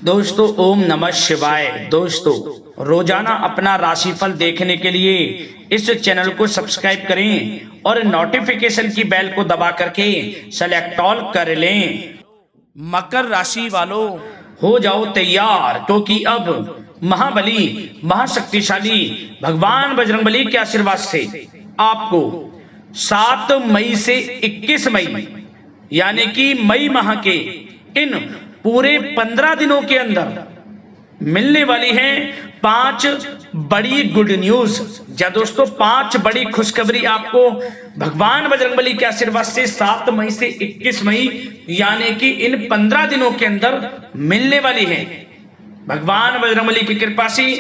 दोस्तों ओम नमः शिवाय। दोस्तों रोजाना अपना राशिफल देखने के लिए इस चैनल को सब्सक्राइब करें और नोटिफिकेशन की बेल को दबा करके सेलेक्ट ऑल कर लें। मकर राशि वालों, हो जाओ तैयार, क्योंकि अब महाबली महाशक्तिशाली भगवान बजरंगबली के आशीर्वाद से आपको 7 मई से 21 मई यानी कि मई माह के इन पूरे 15 दिनों के अंदर मिलने वाली है 5 बड़ी गुड न्यूज। या दोस्तों 5 बड़ी खुशखबरी आपको भगवान बजरंगबली के आशीर्वाद से 7 मई से 21 मई यानी कि इन 15 दिनों के अंदर मिलने वाली है। भगवान बजरंगबली की कृपा से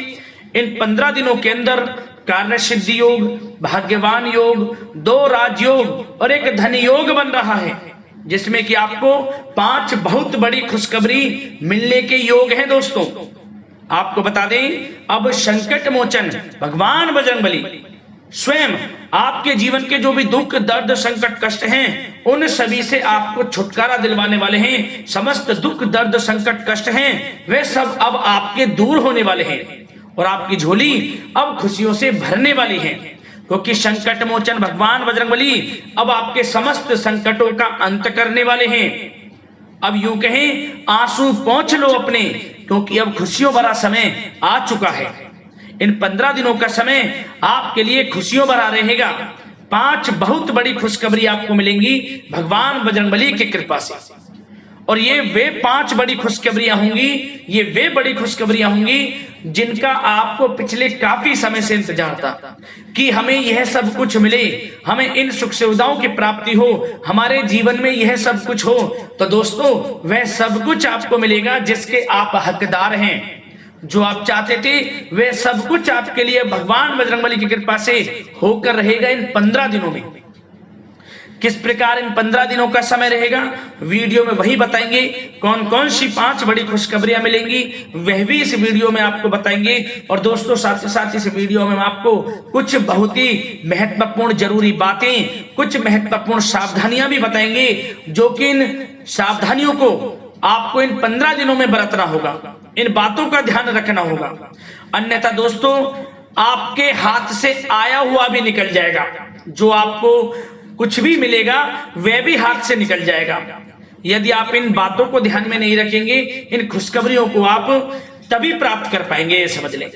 इन 15 दिनों के अंदर कार्य सिद्धि योग, भाग्यवान योग, 2 राजयोग और एक धन योग बन रहा है, जिसमें कि आपको 5 बहुत बड़ी खुशखबरी मिलने के योग हैं। दोस्तों आपको बता दें, अब संकट मोचन भगवान बजरंगबली स्वयं आपके जीवन के जो भी दुख दर्द संकट कष्ट हैं उन सभी से आपको छुटकारा दिलवाने वाले हैं। समस्त दुख दर्द संकट कष्ट हैं वे सब अब आपके दूर होने वाले हैं और आपकी झोली अब खुशियों से भरने वाली है, क्योंकि संकट मोचन भगवान बजरंगबली अब आपके समस्त संकटों का अंत करने वाले हैं। अब यूं कहें आंसू पोंछ लो अपने, क्योंकि अब खुशियों भरा समय आ चुका है। इन 15 दिनों का समय आपके लिए खुशियों भरा रहेगा। 5 बहुत बड़ी खुशखबरी आपको मिलेंगी भगवान बजरंगबली की कृपा से, और ये वे 5 बड़ी खुशखबरियां होंगी, ये वे बड़ी खुशखबरियां होंगी जिनका आपको पिछले काफी समय से इंतजार था कि हमें यह सब कुछ मिले, हमें इन सुख सुविधाओं की प्राप्ति हो, हमारे जीवन में यह सब कुछ हो। तो दोस्तों वह सब कुछ आपको मिलेगा जिसके आप हकदार हैं। जो आप चाहते थे वह सब कुछ आपके लिए भगवान बजरंगबली की कृपा से होकर रहेगा इन 15 दिनों में। किस प्रकार इन 15 दिनों का समय रहेगा वीडियो में वही बताएंगे। कौन कौन सी 5 बड़ी खुशखबरियां मिलेंगी वह भी इस वीडियो में आपको बताएंगे। और दोस्तों साथ ही साथ इस वीडियो में आपको कुछ बहुत ही महत्वपूर्ण जरूरी बातें, कुछ महत्वपूर्ण सावधानियां भी बताएंगे, जो कि इन सावधानियों को आपको इन 15 दिनों में बरतना होगा, इन बातों का ध्यान रखना होगा। अन्यथा दोस्तों आपके हाथ से आया हुआ भी निकल जाएगा, जो आपको कुछ भी मिलेगा वह भी हाथ से निकल जाएगा। यदि आप इन बातों को ध्यान में नहीं रखेंगे, इन खुशखबरियों को आप तभी प्राप्त कर पाएंगे, ये समझ लें।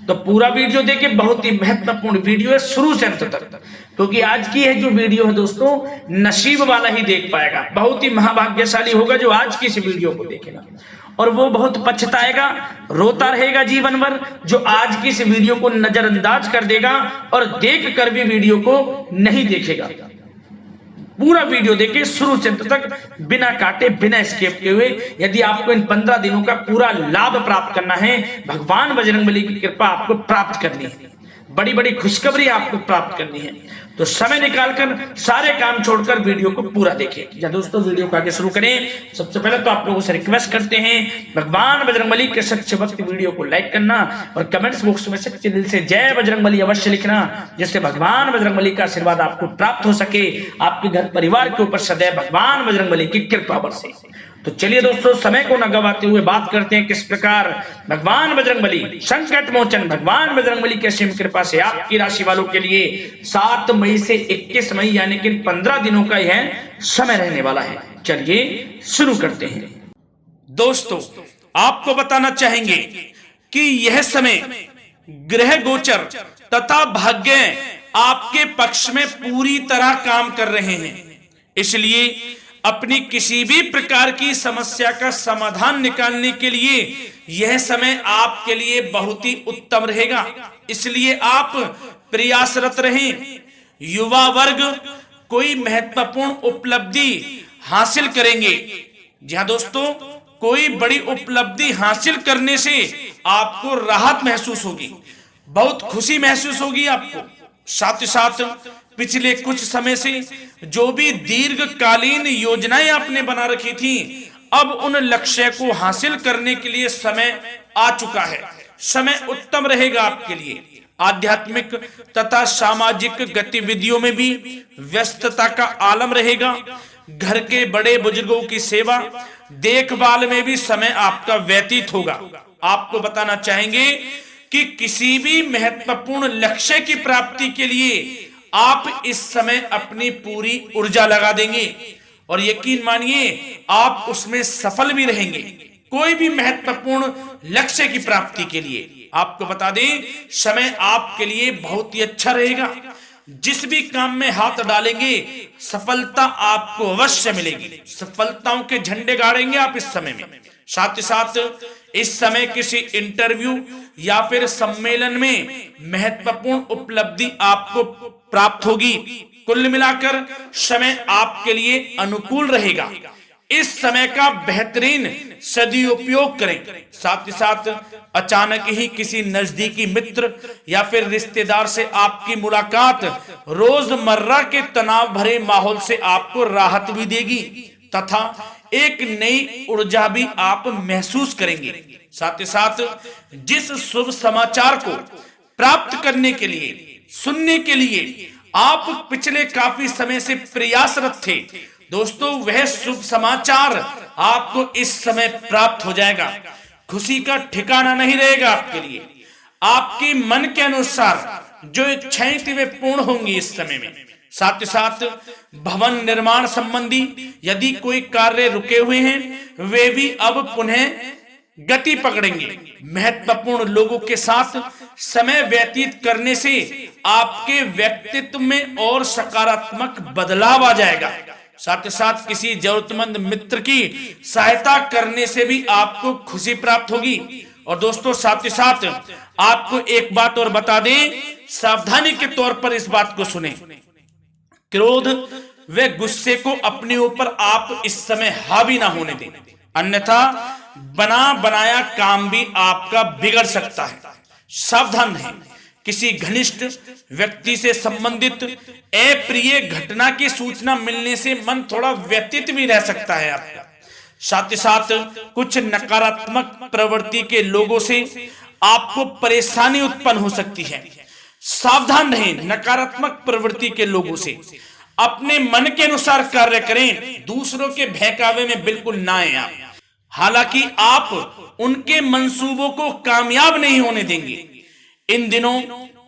तो पूरा वीडियो देखिए, बहुत ही महत्वपूर्ण वीडियो है शुरू से अंत तक, क्योंकि आज की है जो वीडियो है दोस्तों नसीब वाला ही देख पाएगा। बहुत ही महाभाग्यशाली होगा जो आज की इस वीडियो को देखेगा, और वो बहुत पछताएगा, रोता रहेगा जीवन भर जो आज की इस वीडियो को नजरअंदाज कर देगा और देख कर भी वीडियो को नहीं देखेगा। पूरा वीडियो देखिए शुरू से अंत तक, बिना काटे बिना स्किप किए हुए। यदि आपको इन 15 दिनों का पूरा लाभ प्राप्त करना है, भगवान बजरंगबली की कृपा आपको प्राप्त करनी है, बड़ी बड़ी खुशखबरी आपको प्राप्त करनी है, तो समय निकालकर सारे काम छोड़कर वीडियो को पूरा देखें। या दोस्तों वीडियो को आगे शुरू करें, सबसे पहले तो आप लोगों से रिक्वेस्ट करते हैं भगवान बजरंगबली के सच्चे भक्त वीडियो को लाइक करना और कमेंट्स बॉक्स में सच्चे दिल से जय बजरंगबली अवश्य लिखना, जिससे भगवान बजरंगबली का आशीर्वाद आपको प्राप्त हो सके, आपके घर परिवार के ऊपर सदैव भगवान बजरंगबली की कृपा बरसे। तो चलिए दोस्तों समय को न गवाते हुए बात करते हैं किस प्रकार भगवान बजरंगबली संकट मोचन भगवान बजरंगबली की असीम कृपा से आपकी राशि वालों के लिए 7 मई से 21 मई यानी कि 15 दिनों का यह समय रहने वाला है। चलिए शुरू करते हैं। दोस्तों आपको बताना चाहेंगे कि यह समय ग्रह गोचर तथा भाग्य आपके पक्ष में पूरी तरह काम कर रहे हैं, इसलिए अपनी किसी भी प्रकार की समस्या का समाधान निकालने के लिए यह समय आपके लिए बहुत ही उत्तम रहेगा। इसलिए आप प्रयासरत रहें। युवा वर्ग कोई महत्वपूर्ण उपलब्धि हासिल करेंगे। जी हाँ दोस्तों, कोई बड़ी उपलब्धि हासिल करने से आपको राहत महसूस होगी, बहुत खुशी महसूस होगी आपको। साथ ही साथ पिछले कुछ समय से जो भी दीर्घकालीन योजनाएं आपने बना रखी थी, अब उन लक्ष्य को हासिल करने के लिए समय आ चुका है। समय उत्तम रहेगा आपके लिए। आध्यात्मिक तथा सामाजिक गतिविधियों में भी व्यस्तता का आलम रहेगा। घर के बड़े बुजुर्गों की सेवा, देखभाल में भी समय आपका व्यतीत होगा। आपको बताना चाहेंगे कि किसी भी महत्वपूर्ण लक्ष्य की प्राप्ति के लिए आप इस समय अपनी पूरी ऊर्जा लगा देंगे और यकीन मानिए आप उसमें सफल भी रहेंगे। कोई भी महत्वपूर्ण लक्ष्य की प्राप्ति के लिए आपको बता दें, समय आपके लिए बहुत ही अच्छा रहेगा। जिस भी काम में हाथ डालेंगे सफलता आपको अवश्य मिलेगी। सफलताओं के झंडे गाड़ेंगे आप इस समय में। साथ ही साथ इस समय किसी इंटरव्यू या फिर सम्मेलन में महत्वपूर्ण उपलब्धि आपको प्राप्त होगी। कुल मिलाकर समय आपके लिए अनुकूल रहेगा। इस समय का बेहतरीन सदुपयोग करें। साथ ही साथ अचानक ही किसी नजदीकी मित्र या फिर रिश्तेदार से आपकी मुलाकात रोजमर्रा के तनाव भरे माहौल से आपको राहत भी देगी तथा एक नई ऊर्जा भी आप महसूस करेंगे। साथ ही साथ जिस शुभ समाचार को प्राप्त करने के लिए, सुनने के लिए आप पिछले काफी समय से प्रयासरत थे दोस्तों, वह शुभ समाचार आपको इस समय प्राप्त हो जाएगा। खुशी का ठिकाना नहीं रहेगा आपके लिए। आपके मन के अनुसार जो इच्छाएं थी वे पूर्ण होंगी इस समय में। साथ ही साथ भवन निर्माण संबंधी यदि कोई कार्य रुके हुए हैं वे भी अब पुनः गति पकड़ेंगे। महत्वपूर्ण लोगों के साथ समय व्यतीत करने से आपके व्यक्तित्व में और सकारात्मक बदलाव आ जाएगा। साथ ही साथ किसी जरूरतमंद मित्र की सहायता करने से भी आपको खुशी प्राप्त होगी। और दोस्तों साथ ही साथ आपको एक बात और बता दें, सावधानी के तौर पर इस बात को सुने। क्रोध व गुस्से को अपने ऊपर आप इस समय हावी ना होने दें, अन्यथा बना बनाया काम भी आपका बिगड़ सकता है। सावधान रहें। किसी घनिष्ठ व्यक्ति से संबंधित अप्रिय घटना की सूचना मिलने से मन थोड़ा व्यतीत भी रह सकता है आपका। साथ ही साथ कुछ नकारात्मक प्रवृत्ति के लोगों से आपको परेशानी उत्पन्न हो सकती है। सावधान रहें नकारात्मक प्रवृत्ति के लोगों से। अपने मन के अनुसार कार्य करें, दूसरों के बहकावे में बिल्कुल ना आए आप। हालांकि आप उनके मंसूबों को कामयाब नहीं होने देंगे। इन दिनों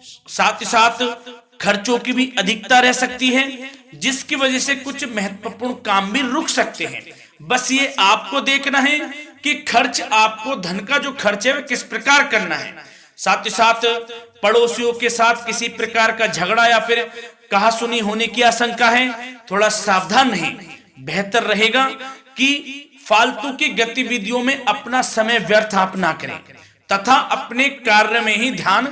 साथ ही साथ खर्चों की भी अधिकता रह सकती है, जिसकी वजह से कुछ महत्वपूर्ण काम भी रुक सकते हैं। बस ये आपको देखना है कि खर्च, आपको धन का जो खर्च है वह किस प्रकार करना है। साथ ही साथ पड़ोसियों के साथ किसी प्रकार का झगड़ा या फिर कहासुनी होने की आशंका है, थोड़ा सावधान रहें। बेहतर रहेगा कि फालतू की गतिविधियों में अपना समय व्यर्थ आप ना करें तथा अपने कार्य में ही ध्यान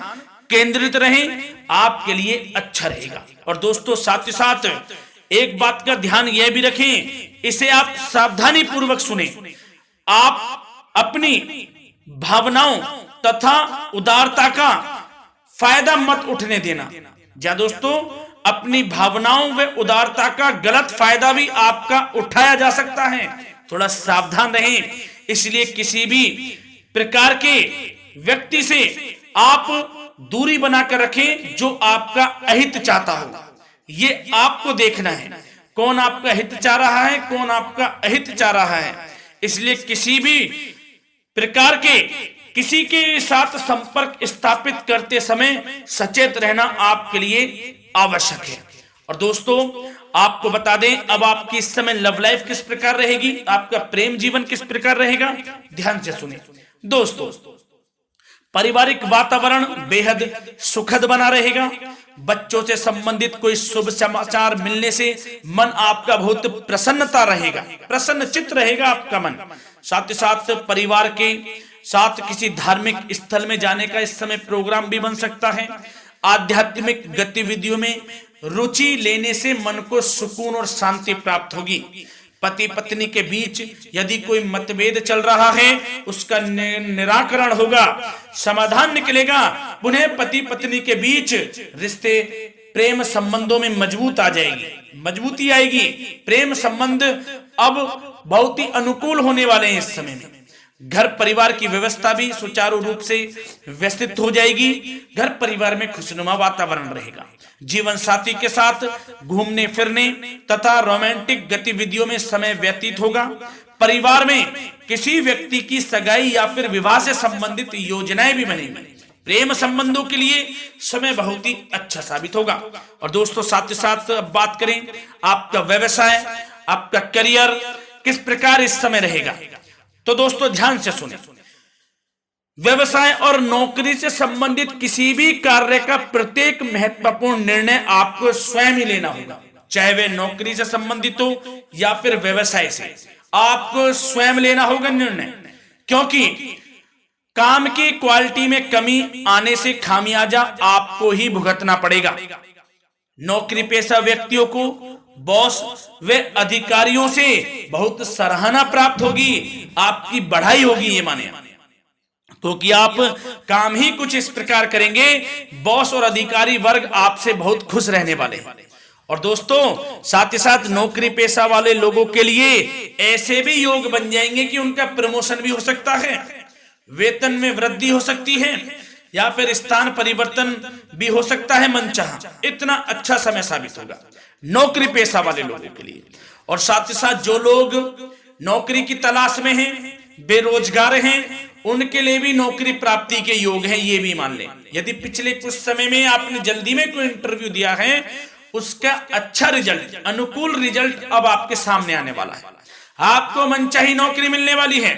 केंद्रित रहें, आपके लिए अच्छा रहेगा। और दोस्तों साथ ही साथ एक बात का ध्यान यह भी रखें, इसे आप सावधानी पूर्वक सुने। आप अपनी भावनाओं तथा उदारता का फायदा मत उठने देना। या दोस्तों अपनी भावनाओं व उदारता का गलत फायदा भी आपका उठाया जा सकता है, थोड़ा सावधान रहें। इसलिए किसी भी प्रकार के व्यक्ति से आप दूरी बनाकर रखें जो आपका अहित चाहता हो। ये आपको देखना है, कौन आपका हित चाह रहा है, कौन आपका अहित चाह रहा है। इसलिए किसी भी प्रकार के किसी के साथ संपर्क स्थापित करते समय सचेत रहना आपके लिए आवश्यक है। और दोस्तों आपको बता दें, अब आपकी इस समय लव लाइफ किस प्रकार रहेगी, आपका प्रेम जीवन किस प्रकार रहेगा, ध्यान से सुने। दोस्तों पारिवारिक वातावरण बेहद सुखद बना रहेगा। बच्चों से संबंधित कोई शुभ समाचार मिलने से मन आपका बहुत प्रसन्नता रहेगा, प्रसन्न चित्त रहेगा आपका मन। साथ ही साथ परिवार के साथ किसी धार्मिक स्थल में जाने का इस समय प्रोग्राम भी बन सकता है। आध्यात्मिक गतिविधियों में रुचि लेने से मन को सुकून और शांति प्राप्त होगी। पति पत्नी के बीच यदि कोई मतभेद चल रहा है उसका निराकरण होगा, समाधान निकलेगा। पुनः पति पत्नी के बीच रिश्ते प्रेम संबंधों में मजबूती आएगी। प्रेम संबंध अब बहुत ही अनुकूल होने वाले हैं इस समय में। घर परिवार की व्यवस्था भी सुचारू रूप से व्यवस्थित हो जाएगी। घर परिवार में खुशनुमा वातावरण रहेगा। जीवन साथी के साथ घूमने फिरने तथा रोमांटिक गतिविधियों में समय व्यतीत होगा। परिवार में किसी व्यक्ति की सगाई या फिर विवाह से संबंधित योजनाएं भी बनेंगी। प्रेम संबंधों के लिए समय बहुत ही अच्छा साबित होगा। और दोस्तों साथ ही साथ बात करें आपका व्यवसाय, आपका करियर किस प्रकार इस समय रहेगा, तो दोस्तों ध्यान से सुने। व्यवसाय और नौकरी से संबंधित किसी भी कार्य का प्रत्येक महत्वपूर्ण निर्णय आपको स्वयं ही लेना होगा, चाहे वे नौकरी से संबंधित हो या फिर व्यवसाय से, आपको स्वयं लेना होगा निर्णय। क्योंकि काम की क्वालिटी में कमी आने से खामियाजा आपको ही भुगतना पड़ेगा। नौकरी पेशा व्यक्तियों को बॉस व अधिकारियों से बहुत सराहना प्राप्त होगी, आपकी बढ़ाई होगी, ये माने तो कि आप काम ही कुछ इस प्रकार करेंगे, बॉस और अधिकारी वर्ग आपसे बहुत खुश रहने वाले हैं। और दोस्तों साथ ही साथ नौकरी पेशा वाले लोगों के लिए ऐसे भी योग बन जाएंगे कि उनका प्रमोशन भी हो सकता है, वेतन में वृद्धि हो सकती है, या फिर स्थान परिवर्तन भी हो सकता है मनचाहा। इतना अच्छा समय साबित होगा नौकरी पेशा वाले लोगों के लिए। और साथ ही साथ जो लोग नौकरी की तलाश में हैं, बेरोजगार हैं, उनके लिए भी नौकरी प्राप्ति के योग हैं, ये भी मान लें। यदि पिछले कुछ समय में आपने जल्दी में कोई इंटरव्यू दिया है, उसका अच्छा रिजल्ट, अनुकूल रिजल्ट अब आपके सामने आने वाला है। आपको मनचाही नौकरी मिलने वाली है,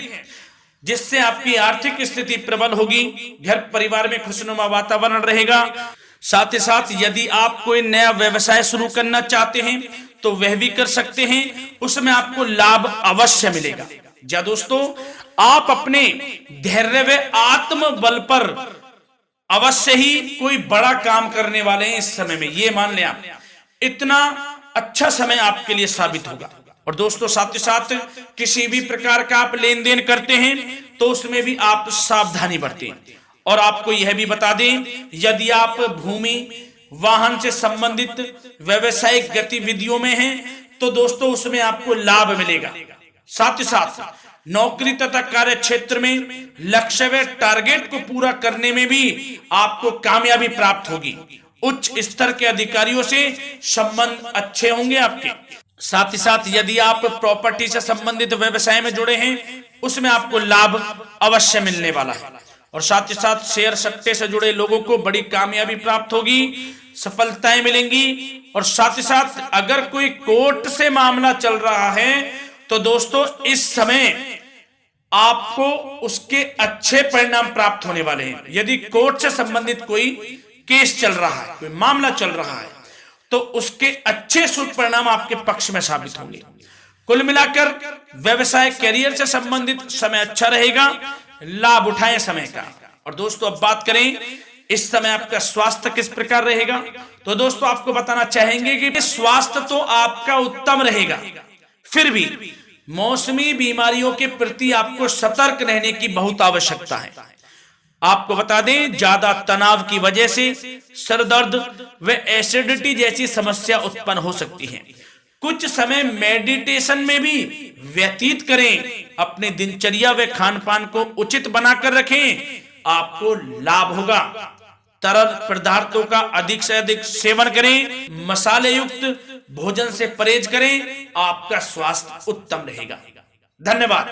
जिससे आपकी आर्थिक स्थिति प्रबल होगी, घर परिवार में खुशनुमा वातावरण रहेगा। साथ ही साथ यदि आप कोई नया व्यवसाय शुरू करना चाहते हैं तो वह भी कर सकते हैं, उसमें आपको लाभ अवश्य मिलेगा। जा दोस्तों, आप अपने धैर्य व आत्मबल पर अवश्य ही कोई बड़ा काम करने वाले हैं इस समय में, ये मान लें आप। इतना अच्छा समय आपके लिए साबित होगा। और दोस्तों साथ ही साथ किसी भी प्रकार का आप लेन देन करते हैं तो उसमें भी आप सावधानी बरतें। और आपको यह भी बता दें, यदि आप भूमि वाहन से संबंधित व्यवसायिक गतिविधियों में हैं तो दोस्तों उसमें आपको लाभ मिलेगा। साथ ही साथ नौकरी तथा कार्य क्षेत्र में लक्ष्य व टारगेट को पूरा करने में भी आपको कामयाबी प्राप्त होगी। उच्च स्तर के अधिकारियों से संबंध अच्छे होंगे आपके। साथ ही साथ यदि आप प्रॉपर्टी से संबंधित व्यवसाय में जुड़े हैं, उसमें आपको लाभ अवश्य मिलने वाला है। और साथ ही साथ शेयर सट्टे से जुड़े लोगों को बड़ी कामयाबी प्राप्त होगी, सफलताएं मिलेंगी। और साथ ही साथ अगर कोई कोर्ट से मामला चल रहा है तो दोस्तों इस समय आपको उसके अच्छे परिणाम प्राप्त होने वाले हैं। यदि कोर्ट से संबंधित कोई केस चल रहा है, कोई मामला चल रहा है, तो उसके अच्छे शुभ परिणाम आपके पक्ष में साबित होंगे। कुल मिलाकर व्यवसाय करियर से संबंधित समय अच्छा रहेगा, लाभ उठाएं समय का। और दोस्तों अब बात करें इस समय आपका स्वास्थ्य किस प्रकार रहेगा, तो दोस्तों आपको बताना चाहेंगे कि स्वास्थ्य तो आपका उत्तम रहेगा, फिर भी मौसमी बीमारियों के प्रति आपको सतर्क रहने की बहुत आवश्यकता है। आपको बता दें, ज्यादा तनाव की वजह से सर दर्द व एसिडिटी जैसी समस्या उत्पन्न हो सकती है। कुछ समय मेडिटेशन में भी व्यतीत करें, अपने दिनचर्या व खान पान को उचित बनाकर रखें, आपको लाभ होगा। तरल पदार्थों का अधिक से अधिक सेवन करें, मसाले युक्त भोजन से परहेज करें, आपका स्वास्थ्य उत्तम रहेगा। धन्यवाद।